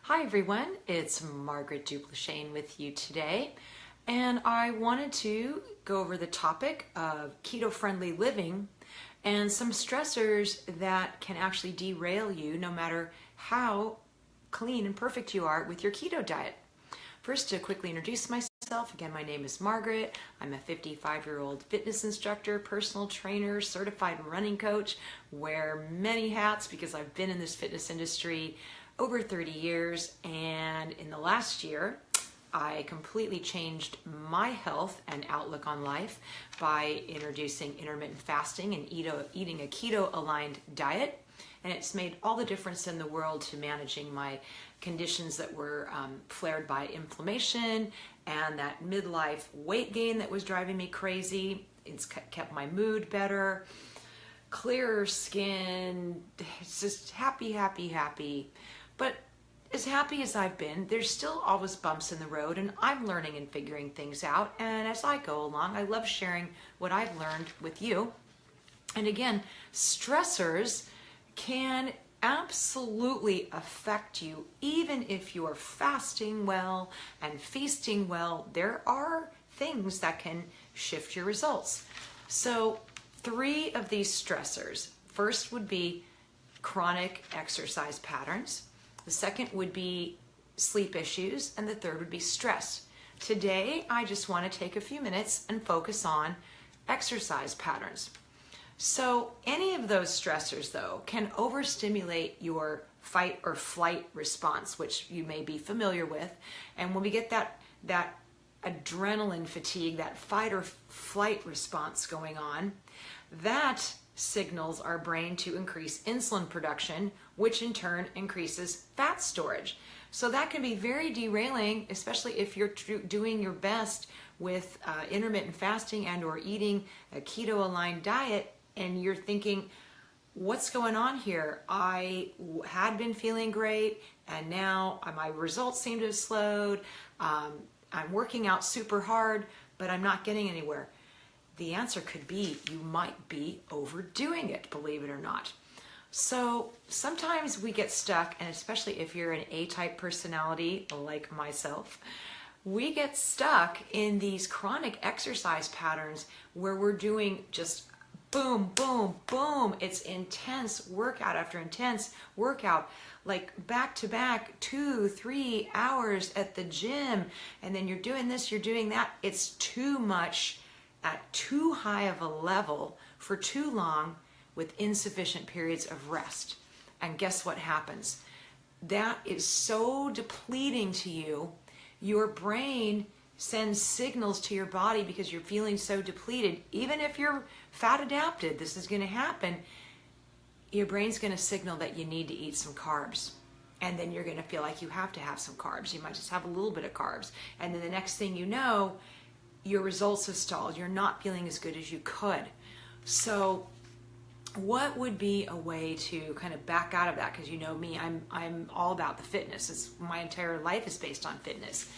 Hi everyone, it's Margaret Duplashane with you today, and I wanted to go over the topic of keto-friendly living and some stressors that can actually derail you no matter how clean and perfect you are with your keto diet. First, to quickly introduce myself, again, my name is Margaret. I'm a 55-year-old fitness instructor, personal trainer, certified running coach, wear many hats because I've been in this fitness industry over 30 years, and in the last year, I completely changed my health and outlook on life by introducing intermittent fasting and eating a keto-aligned diet. And it's made all the difference in the world to managing my conditions that were flared by inflammation and that midlife weight gain that was driving me crazy. It's kept my mood better, clearer skin, it's just happy. But as happy as I've been, there's still always bumps in the road, and I'm learning and figuring things out. And as I go along, I love sharing what I've learned with you. And again, stressors can absolutely affect you even if you are fasting well and feasting well. There are things that can shift your results. So 3 of these stressors. First would be chronic exercise patterns. The second would be sleep issues, and the third would be stress. Today, I just want to take a few minutes and focus on exercise patterns. So any of those stressors, though, can overstimulate your fight or flight response, which you may be familiar with. And when we get that adrenaline fatigue, that fight or flight response going on, that signals our brain to increase insulin production, which in turn increases fat storage. So that can be very derailing, especially if you're doing your best with intermittent fasting and or eating a keto-aligned diet, and you're thinking, what's going on here? I had been feeling great, and now my results seem to have slowed. I'm working out super hard, but I'm not getting anywhere. The answer could be you might be overdoing it, believe it or not. So sometimes we get stuck, and especially if you're an A-type personality like myself, we get stuck in these chronic exercise patterns where we're doing just boom, boom, boom. It's intense workout after intense workout, like back to back, 2-3 hours at the gym. And then you're doing this, you're doing that. It's too much at too high of a level for too long with insufficient periods of rest. And guess what happens? That is so depleting to you. Your brain sends signals to your body because you're feeling so depleted. Even if you're fat adapted, this is going to happen. Your brain's going to signal that you need to eat some carbs. And then you're going to feel like you have to have some carbs. You might just have a little bit of carbs. And then the next thing you know, your results have stalled. You're not feeling as good as you could. So what would be a way to kind of back out of that? Because you know me, I'm all about the fitness. My entire life is based on fitness.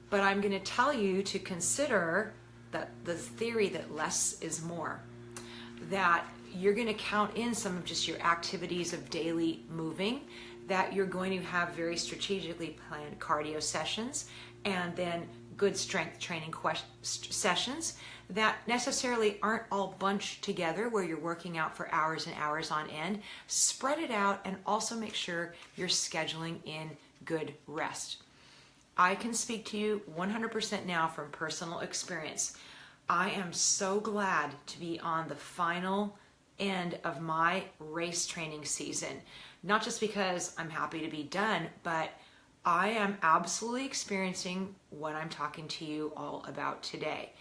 But I'm going to tell you to consider that the theory that less is more. That you're going to count in some of just your activities of daily moving, that you're going to have very strategically planned cardio sessions, and then good strength training sessions that necessarily aren't all bunched together where you're working out for hours and hours on end. Spread it out and also make sure you're scheduling in good rest. I can speak to you 100% now from personal experience. I am so glad to be on the final end of my race training season. Not just because I'm happy to be done, but I am absolutely experiencing what I'm talking to you all about today.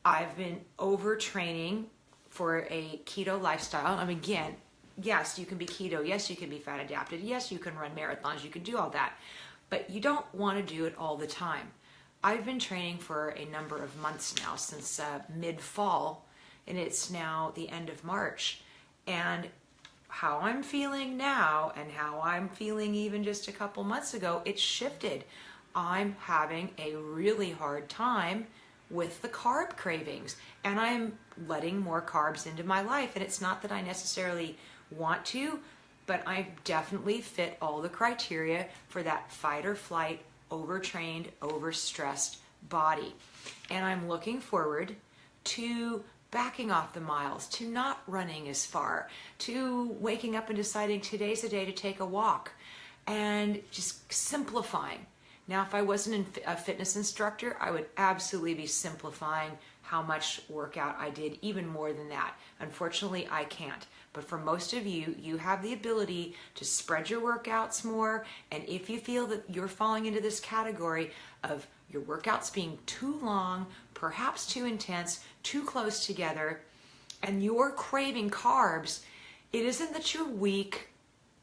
I've been overtraining for a keto lifestyle. Again, yes, you can be keto. Yes, you can be fat adapted. Yes, you can run marathons. You can do all that. But you don't want to do it all the time. I've been training for a number of months now, since mid-fall, and it's now the end of March. And how I'm feeling now and how I'm feeling even just a couple months ago, it's shifted. I'm having a really hard time with the carb cravings, and I'm letting more carbs into my life. And it's not that I necessarily want to. but I definitely fit all the criteria for that fight or flight, overtrained, overstressed body. And I'm looking forward to backing off the miles, to not running as far, to waking up and deciding today's a day to take a walk, and just simplifying. Now, if I wasn't a fitness instructor, I would absolutely be simplifying how much workout I did, even more than that. Unfortunately, I can't. But for most of you, you have the ability to spread your workouts more. And if you feel that you're falling into this category of your workouts being too long, perhaps too intense, too close together, and you're craving carbs, it isn't that you're weak.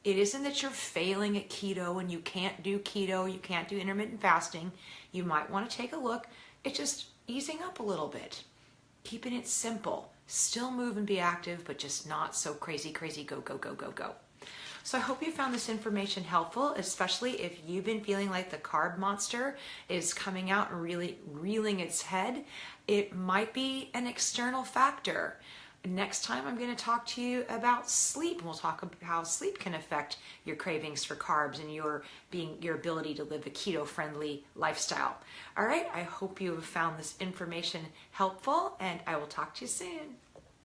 It isn't that you're failing at keto and you can't do keto, you can't do intermittent fasting. You might want to take a look at just easing up a little bit, keeping it simple, still move and be active, but just not so crazy, go, go, go, go, go. So I hope you found this information helpful, especially if you've been feeling like the carb monster is coming out and really reeling its head. It might be an external factor. Next time I'm going to talk to you about sleep. We'll talk about how sleep can affect your cravings for carbs and your ability to live a keto-friendly lifestyle. All right, I hope you have found this information helpful, and I will talk to you soon.